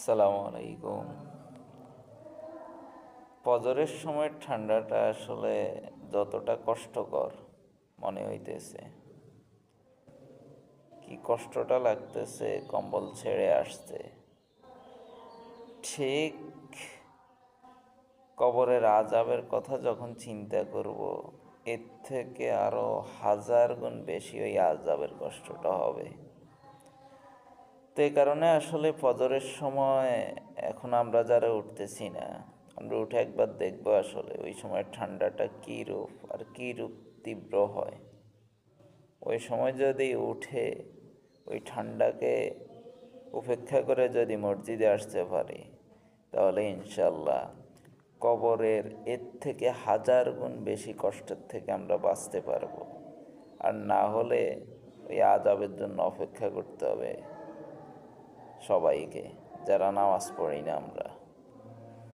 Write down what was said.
আসসালামু আলাইকুম। ফজরের সময় ঠান্ডাটা আসলে যতটা কষ্টকর মনে হইতেছে, কি কষ্টটা লাগতেছে কম্বল ছেড়ে আসতে, ঠিক কবরের আযাবের কথা যখন চিন্তা করব, এর থেকে আরো হাজার গুণ বেশি ওই আযাবের কষ্টটা হবে। তো এই কারণে আসলে ফজরের সময় এখন আমরা যারা উঠতেছি না, আমরা উঠে একবার দেখবো আসলে ওই সময় ঠান্ডাটা কী রূপ আর কী রূপ তীব্র হয়। ওই সময় যদি উঠে ওই ঠান্ডাকে উপেক্ষা করে যদি মসজিদে আসতে পারি, তাহলে ইনশাল্লাহ কবরের এর থেকে হাজার গুণ বেশি কষ্টের থেকে আমরা বাঁচতে পারবো। আর না হলে ওই আযাবের জন্য অপেক্ষা করতে হবে সবাইকে, যারা নামাজ পড়ি না আমরা।